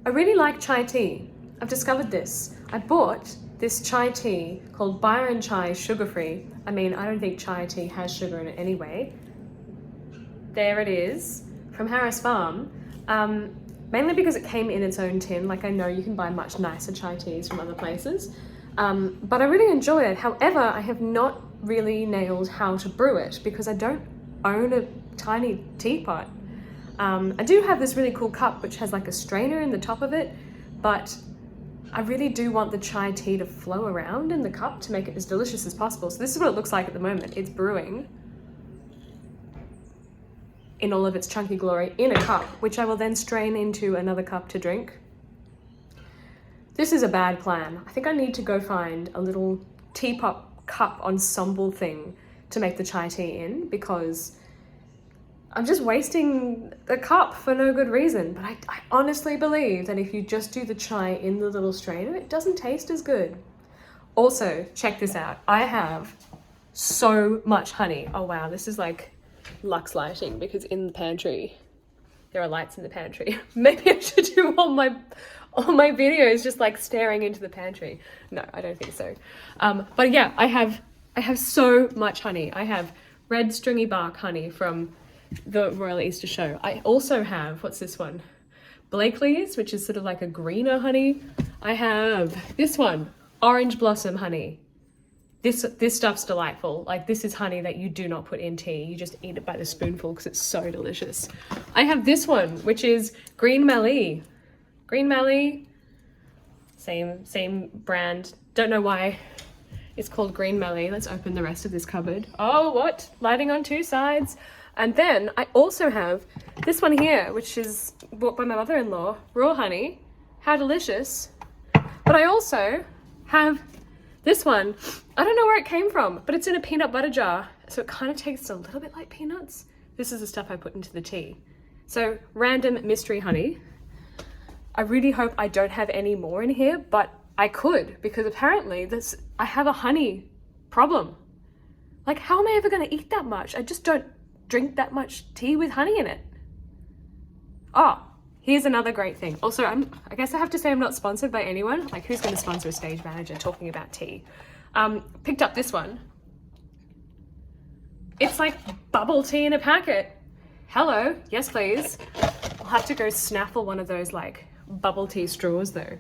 I really like chai tea. I've discovered this. I bought this chai tea called Byron Chai Sugar-Free. I mean, I don't think chai tea has sugar in it anyway. There it is, from Harris Farm. Mainly because it came in its own tin. Like, I know you can buy much nicer chai teas from other places. But I really enjoy it. However, I have not really nailed how to brew it because I don't own a tiny teapot. I do have this really cool cup which has like a strainer in the top of it, but I really do want the chai tea to flow around in the cup to make it as delicious as possible. So this is what it looks like at the moment. It's brewing in all of its chunky glory in a cup, which I will then strain into another cup to drink. This is a bad plan. I think I need to go find a little teapot cup ensemble thing to make the chai tea in, because I'm just wasting the cup for no good reason. But I honestly believe that if you just do the chai in the little strainer, it doesn't taste as good. Also, check this out. I have so much honey. Oh wow, this is like luxe lighting because in the pantry, there are lights in the pantry. Maybe I should do all my videos just like staring into the pantry. No, I don't think so. But yeah, I have so much honey. I have red stringy bark honey from the Royal Easter Show. I also have, what's this one? Blakely's, which is sort of like a greener honey. I have this one, orange blossom honey. This stuff's delightful. Like, this is honey that you do not put in tea. You just eat it by the spoonful because it's so delicious. I have this one, which is Green Mallee. Green Mallee, same brand. Don't know why it's called Green Mallee. Let's open the rest of this cupboard. Oh, what? Lighting on two sides. And then I also have this one here, which is bought by my mother-in-law, raw honey. How delicious. But I also have this one. I don't know where it came from, but it's in a peanut butter jar. So it kind of tastes a little bit like peanuts. This is the stuff I put into the tea. So random mystery honey. I really hope I don't have any more in here, but I could, because apparently I have a honey problem. Like, how am I ever going to eat that much? I just don't drink that much tea with honey in it. Oh, here's another great thing. Also, I guess I have to say I'm not sponsored by anyone. Like, who's going to sponsor a stage manager talking about tea? Picked up this one. It's like bubble tea in a packet. Hello, yes please. I'll have to go snaffle one of those like bubble tea straws though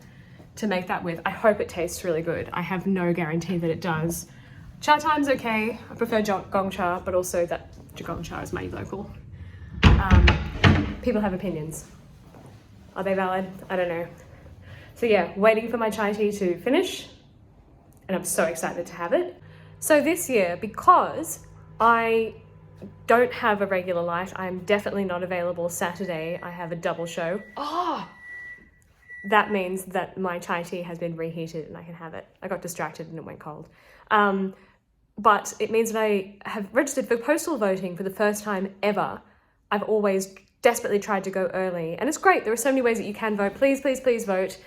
to make that with. I hope it tastes really good. I have no guarantee that it does. Cha time's okay. I prefer Gong Cha, but also that Gong Cha is my local. People have opinions. Are they valid? I don't know. So yeah, waiting for my chai tea to finish, and I'm so excited to have it. So this year, because I don't have a regular light, I'm definitely not available Saturday. I have a double show. Oh, that means that my chai tea has been reheated and I can have it. I got distracted and it went cold. But it means that I have registered for postal voting for the first time ever. I've always desperately tried to go early, and it's great. There are so many ways that you can vote. Please, please, please vote.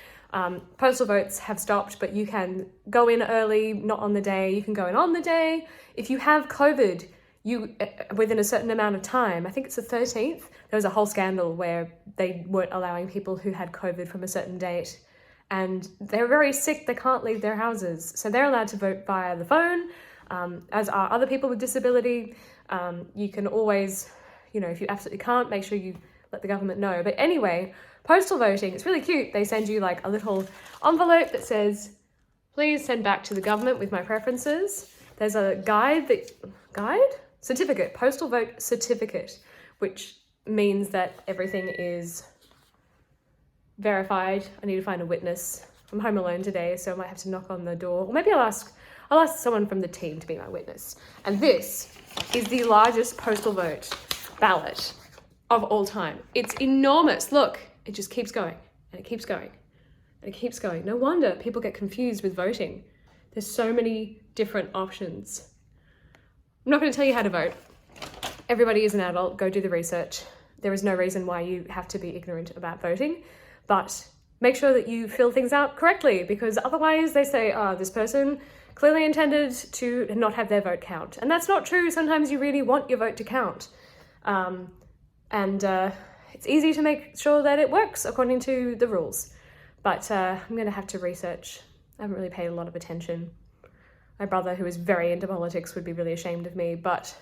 Postal votes have stopped, but you can go in early, not on the day. You can go in on the day. If you have COVID, within a certain amount of time, I think it's the 13th, there was a whole scandal where they weren't allowing people who had COVID from a certain date, and they're very sick, they can't leave their houses. So they're allowed to vote via the phone, as are other people with disability. You can always, if you absolutely can't, make sure you let the government know. But anyway, postal voting, it's really cute. They send you like a little envelope that says, please send back to the government with my preferences. There's a certificate, postal vote certificate, which means that everything is verified. I need to find a witness. I'm home alone today, so I might have to knock on the door. Or maybe I'll ask someone from the team to be my witness. And this is the largest postal vote ballot of all time. It's enormous. Look, it just keeps going and it keeps going and it keeps going. No wonder people get confused with voting. There's so many different options. I'm not going to tell you how to vote. Everybody is an adult. Go do the research. There is no reason why you have to be ignorant about voting, but make sure that you fill things out correctly, because otherwise they say, this person clearly intended to not have their vote count. And that's not true. Sometimes you really want your vote to count. it's easy to make sure that it works according to the rules. But I'm going to have to research. I haven't really paid a lot of attention. My brother, who is very into politics, would be really ashamed of me, but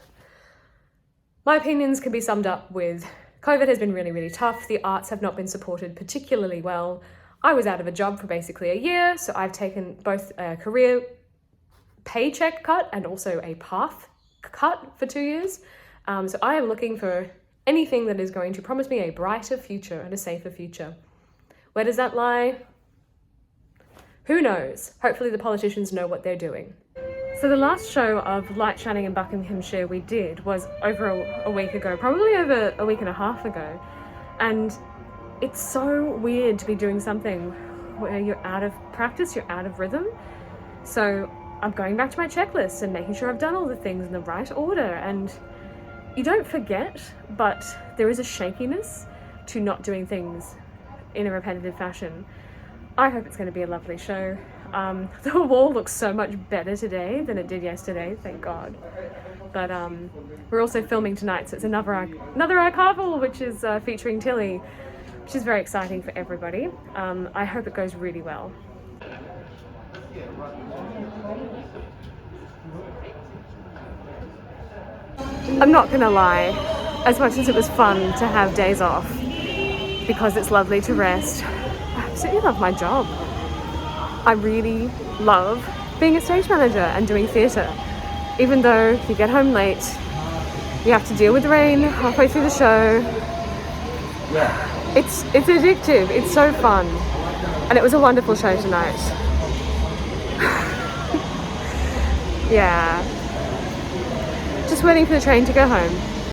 my opinions can be summed up with COVID has been really, really tough. The arts have not been supported particularly well. I was out of a job for basically a year, so I've taken both a career paycheck cut and also a path cut for 2 years. So I am looking for anything that is going to promise me a brighter future and a safer future. Where does that lie? Who knows? Hopefully the politicians know what they're doing. So the last show of Light Shining in Buckinghamshire we did was over a week ago, probably over a week and a half ago. And it's so weird to be doing something where you're out of practice, you're out of rhythm. So I'm going back to my checklist and making sure I've done all the things in the right order. And you don't forget, but there is a shakiness to not doing things in a repetitive fashion. I hope it's going to be a lovely show. The wall looks so much better today than it did yesterday, thank God. But we're also filming tonight, so it's another archival, which is featuring Tilly, which is very exciting for everybody. I hope it goes really well. I'm not gonna lie, as much as it was fun to have days off, because it's lovely to rest, I absolutely love my job. I really love being a stage manager and doing theatre. Even though you get home late, you have to deal with the rain halfway through the show. It's addictive, it's so fun. And it was a wonderful show tonight. Yeah. Just waiting for the train to go home.